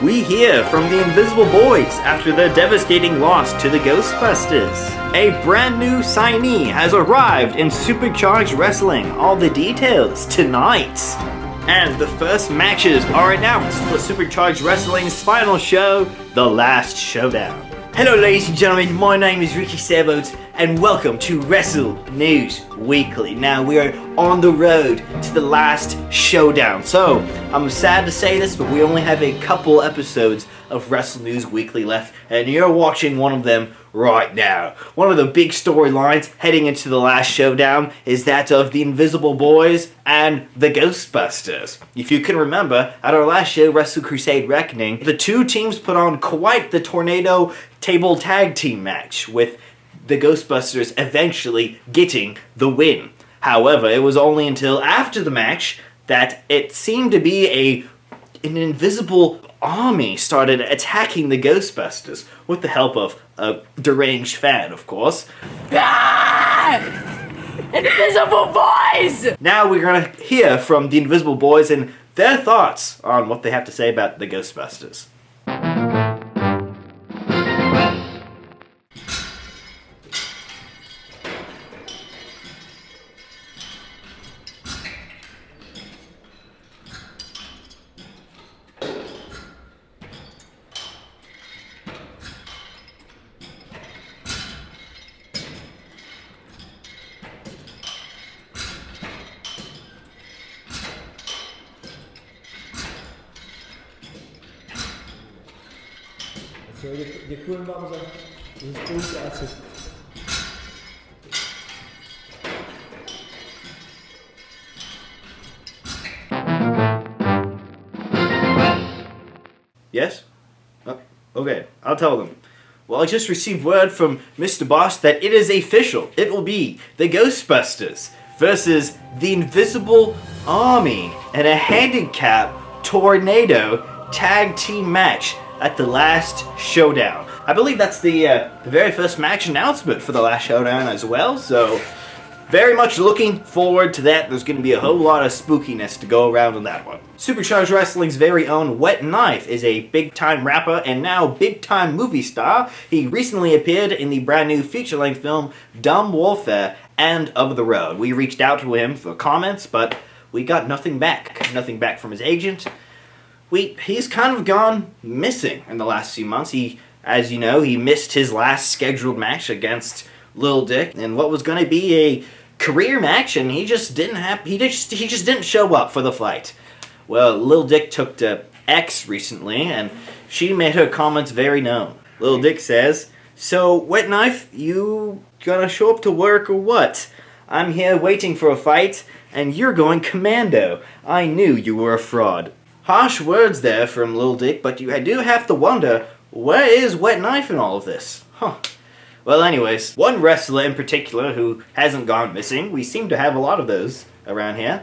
we hear from the Invisible Bois after their devastating loss to the Ghostbusters. A brand new signee has arrived in Supercharged Wrestling. All the details tonight. And the first matches are announced for Supercharged Wrestling's final show, The Last Showdown. Hello ladies and gentlemen, my name is Ricky Servots, and welcome to Wrestle News Weekly. Now we are on the road to the last showdown. So, I'm sad to say this, but we only have a couple episodes of Wrestle News Weekly left, and you're watching one of them right now. One of the big storylines heading into the last showdown is that of the Invisible Bois and the Ghostbusters. If you can remember, at our last show, Wrestle Crusade Reckoning, the two teams put on quite the tornado table tag team match, with the Ghostbusters eventually getting the win. However, it was only until after the match that it seemed to be an invisible army started attacking the Ghostbusters, with the help of a deranged fan, of course. Ah! Invisible Bois! Now we're gonna hear from the Invisible Bois and their thoughts on what they have to say about the Ghostbusters. Děkujeme vám za spolupráci. Yes? Okay, I'll tell them. Well, I just received word from Mr. Boss that it is official. It will be the Ghostbusters versus the Invisible Army in a handicap tornado tag team match at the Last Showdown. I believe that's the very first match announcement for the Last Showdown as well, so very much looking forward to that. There's going to be a whole lot of spookiness to go around on that one. Supercharged Wrestling's very own Wet Knife is a big-time rapper and now big-time movie star. He recently appeared in the brand new feature-length film Dumb Warfare and Of the Road. We reached out to him for comments, but we got nothing back. Nothing back from his agent. He's kind of gone missing in the last few months. As you know, he missed his last scheduled match against Lil Dick, and what was going to be a career match, and he just didn't show up for the fight. Well, Lil Dick took to X recently, and she made her comments very known. Lil Dick says, "So, Wet Knife, you gonna show up to work or what? I'm here waiting for a fight, and you're going commando. I knew you were a fraud." Harsh words there from Lil Dick, but you do have to wonder, where is Wet Knife in all of this? Huh. Well, anyways, one wrestler in particular who hasn't gone missing, we seem to have a lot of those around here.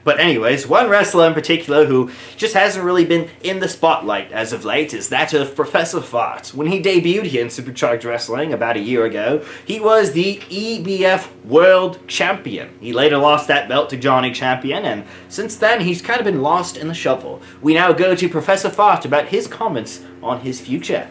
But anyways, one wrestler in particular who just hasn't really been in the spotlight as of late is that of Professor Fart. When he debuted here in Supercharged Wrestling about a year ago, he was the EBF World Champion. He later lost that belt to Johnny Champion, and since then he's kind of been lost in the shuffle. We now go to Professor Fart about his comments on his future.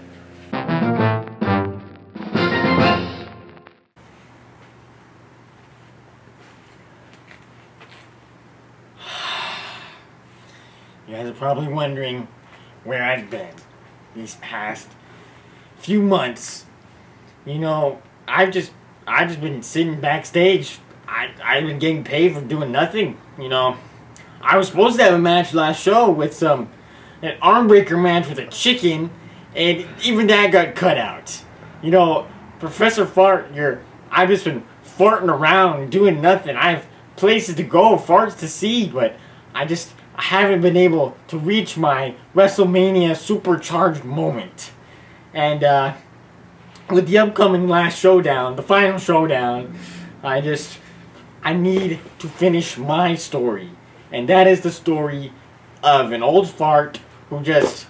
You guys are probably wondering where I've been these past few months. You know, I've just been sitting backstage. I've been getting paid for doing nothing. You know, I was supposed to have a match last show with an arm breaker match with a chicken, and even that got cut out. You know, Professor Fart, I've just been farting around doing nothing. I have places to go, farts to see, but I haven't been able to reach my WrestleMania supercharged moment. And with the upcoming last showdown, the final showdown, I need to finish my story. And that is the story of an old fart who just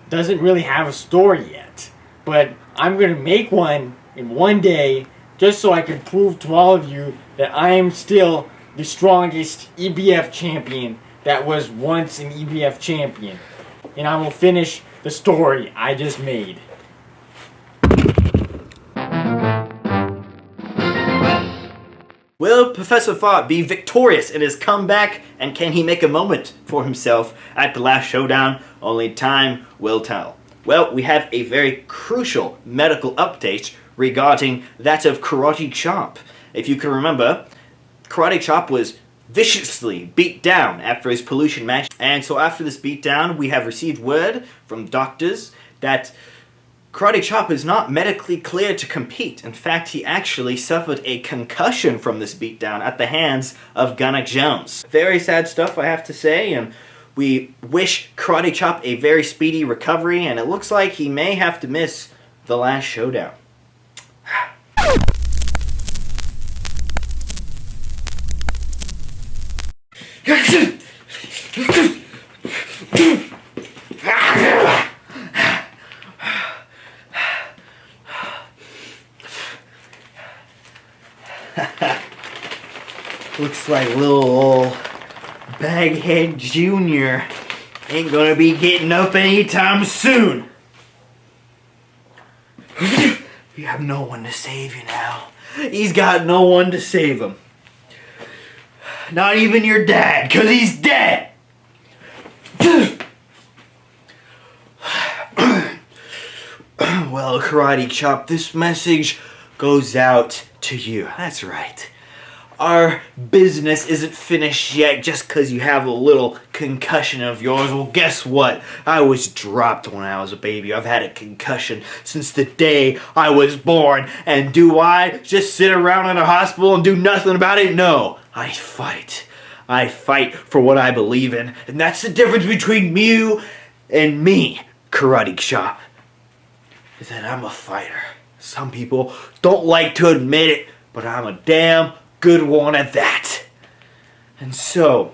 doesn't really have a story yet. But I'm going to make one in one day just so I can prove to all of you that I am still the strongest EBF champion that was once an EBF champion. and I will finish the story I just made. Will Professor Thought be victorious in his comeback, and can he make a moment for himself at the last showdown? Only time will tell. Well, we have a very crucial medical update regarding that of Karate Chop. If you can remember, Karate Chop was viciously beat down after his pollution match, and so after this beatdown, we have received word from doctors that Karate Chop is not medically cleared to compete. In fact, he actually suffered a concussion from this beatdown at the hands of Gunnar Jones. Very sad stuff, I have to say, and we wish Karate Chop a very speedy recovery, and it looks like he may have to miss the last showdown. Looks like little old Baghead Jr. ain't gonna be getting up anytime soon. You have no one to save you now. He's got no one to save him. Not even your dad, 'cause he's dead. Well, Karate Chop, this message goes out to you. That's right. Our business isn't finished yet just because you have a little concussion of yours. Well, guess what? I was dropped when I was a baby. I've had a concussion since the day I was born. And do I just sit around in a hospital and do nothing about it? No. I fight. I fight for what I believe in. And that's the difference between you and me, Karate Chop. Is that I'm a fighter. Some people don't like to admit it, but I'm a damn good one at that. And so,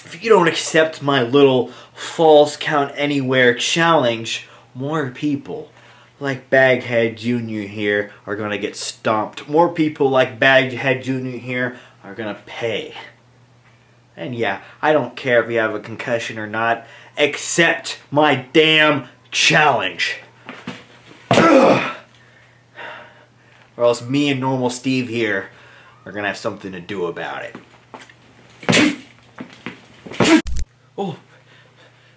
if you don't accept my little false count anywhere challenge, more people like Baghead Jr. here are gonna get stomped. More people like Baghead Jr. here are gonna pay. And yeah, I don't care if you have a concussion or not. Accept my damn challenge. Ugh. Or else me and Normal Steve here are gonna have something to do about it. Oh,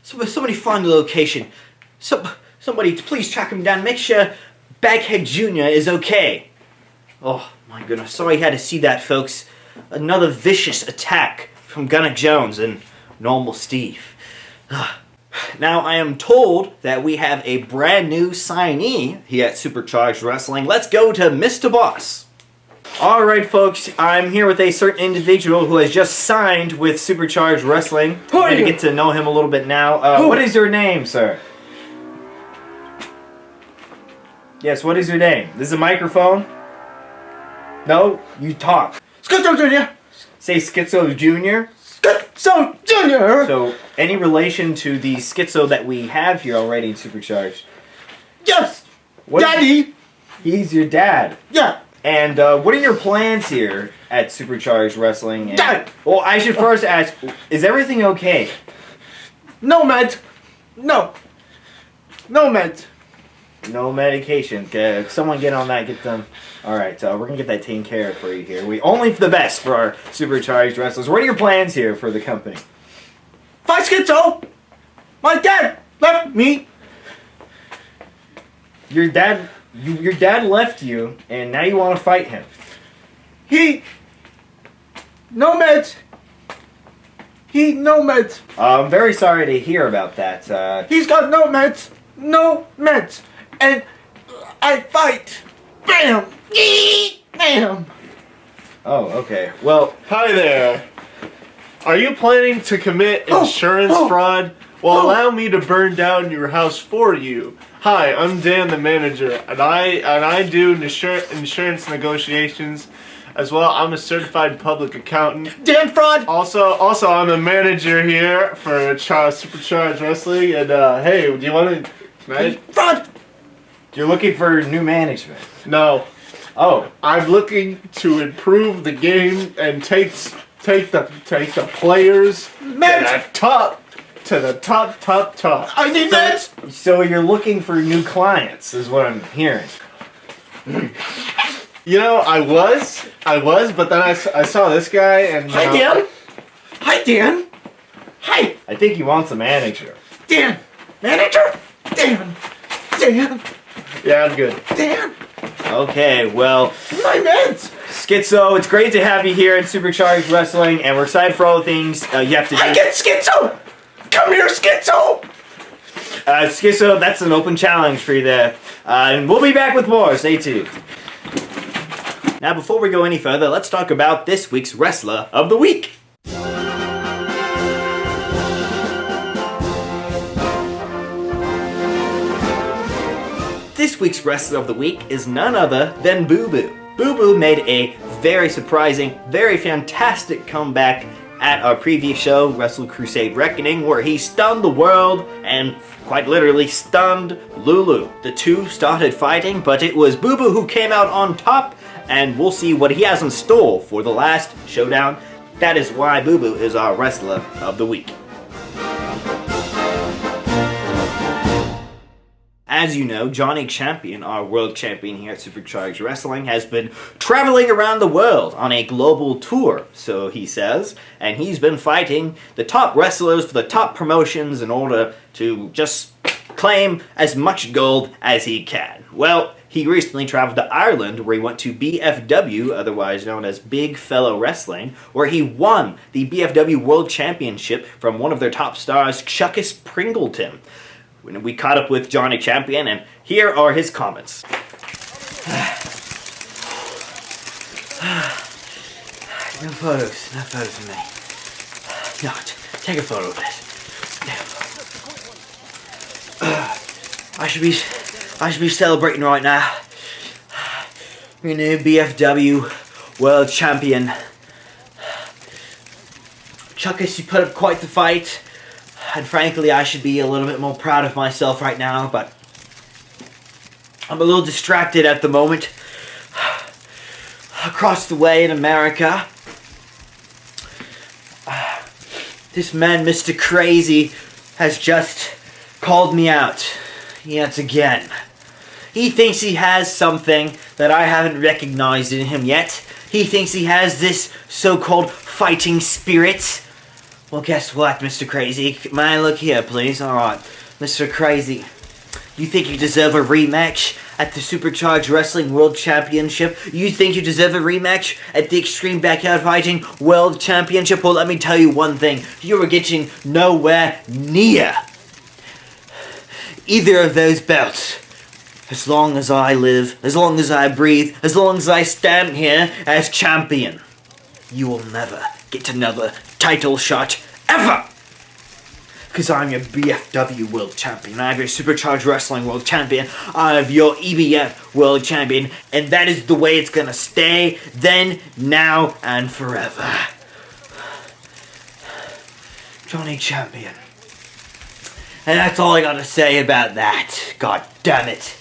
somebody find the location. Somebody please track him down. Make sure Baghead Jr. is okay. Oh my goodness, sorry you had to see that, folks. Another vicious attack from Gunnar Jones and Normal Steve. Now I am told that we have a brand new signee here at Supercharged Wrestling. Let's go to Mr. Boss. Alright folks, I'm here with a certain individual who has just signed with Supercharged Wrestling. Who are I'm going you? to get to know him a little bit now. What is your name, sir? Yes, what is your name? This is a microphone? No? You talk. Schizo Jr. Say Schizo Jr.? Schizo Jr. So, any relation to the Schizo that we have here already in Supercharged? Yes. What- Daddy. He's your dad. Yeah. And what are your plans here at Supercharged Wrestling? And, Dad. well, I should first ask, is everything okay? No meds. No. No meds. No medication. Someone get on that, get them. Alright, we're going to get that taken care of for you here. We only for the best for our Supercharged Wrestlers. What are your plans here for the company? Fight Schizo. My dad left me. Your dad left you, and now you want to fight him. No meds. No meds. I'm very sorry to hear about that. He's got no meds. No meds. And I fight. Bam. Bam. Oh, okay. Well, Hi there. Are you planning to commit insurance fraud? Well, allow me to burn down your house for you. Hi, I'm Dan, the manager, and I do insurance negotiations as well. I'm a certified public accountant. Dan Fraud. Also, I'm a manager here for Supercharged Wrestling. And hey, do you want to? Fraud. you're looking for new management. No, Oh, I'm looking to improve the game and take the players Meds. to to the top. I need meds! So you're looking for new clients, is what I'm hearing. You know, I was, but then I saw this guy and... Hi, Dan! Hi, Dan! Hi! I think he wants a manager. Dan! Manager! Dan! Dan! Yeah, I'm good. Dan! Okay, well, My meds! Schizo, it's great to have you here at Supercharged Wrestling, and we're excited for all the things you have to do. I get schizo! Come here, schizo! Schizo, that's an open challenge for you there. And we'll be back with more. Stay tuned. Now, before we go any further, let's talk about this week's Wrestler of the Week. This week's Wrestler of the Week is none other than Boo Boo. Boo Boo made a very surprising, very fantastic comeback at our previous show, Wrestle Crusade Reckoning, where he stunned the world and quite literally stunned Lulu. The two started fighting, but it was Boo Boo who came out on top, and we'll see what he has in store for the Last Showdown. That is why Boo Boo is our Wrestler of the Week. As you know, Johnny Champion, our world champion here at Supercharged Wrestling, has been traveling around the world on a global tour, so he says, and he's been fighting the top wrestlers for the top promotions in order to just claim as much gold as he can. Well, he recently traveled to Ireland, where he went to BFW, otherwise known as Big Fellow Wrestling, where he won the BFW World Championship from one of their top stars, Chuckus Pringleton. We caught up with Johnny Champion, and here are his comments. No photos of me. No, take a photo of this. I should be celebrating right now. Your new BFW World Champion. Chuckus, you put up quite the fight. And frankly, I should be a little bit more proud of myself right now, but I'm a little distracted at the moment. Across the way in America, this man, Mr. Crazy, has just called me out yet again. He thinks he has something that I haven't recognized in him yet. He thinks he has this so-called fighting spirit. Well, guess what, Mr. Crazy? May I look here, please? Alright, Mr. Crazy. You think you deserve a rematch at the Supercharged Wrestling World Championship? You think you deserve a rematch at the Extreme Backyard Fighting World Championship? Well, let me tell you one thing. You are getting nowhere near either of those belts. As long as I live, as long as I breathe, as long as I stand here as champion, you will never get another title shot ever! Because I'm your BFW World Champion, I'm your Supercharged Wrestling World Champion, I'm your EBF World Champion, and that is the way it's gonna stay, then, now, and forever. Johnny Champion. And that's all I gotta say about that. God damn it.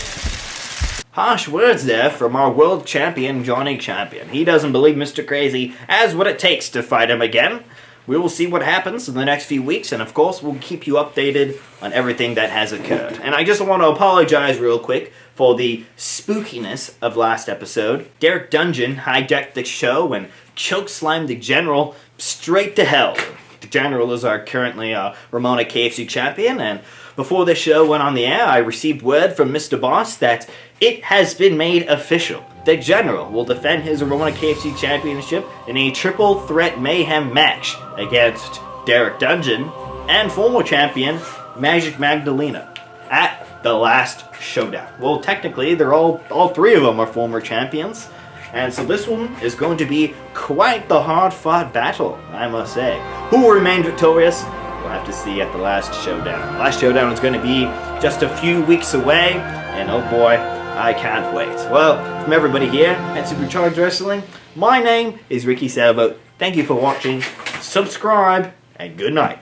Harsh words there from our world champion, Johnny Champion. He doesn't believe Mr. Crazy has what it takes to fight him again. We will see what happens in the next few weeks, and of course, we'll keep you updated on everything that has occurred. And I just want to apologize real quick for the spookiness of last episode. Derek Dungeon hijacked the show and chokeslammed the General straight to hell. The General is our currently Ramona KFC champion, and before the show went on the air, I received word from Mr. Boss that it has been made official. The General will defend his Ramona KFC championship in a triple threat mayhem match against Derek Dungeon and former champion Magic Magdalena at the Last Showdown. Well, technically, they're all three of them are former champions. And so this one is going to be quite the hard-fought battle, I must say. Who will remain victorious? We'll have to see at the Last Showdown. Last Showdown is going to be just a few weeks away, and oh boy, I can't wait. Well, from everybody here at Supercharged Wrestling, my name is Ricky Sailboat. Thank you for watching, subscribe, and good night.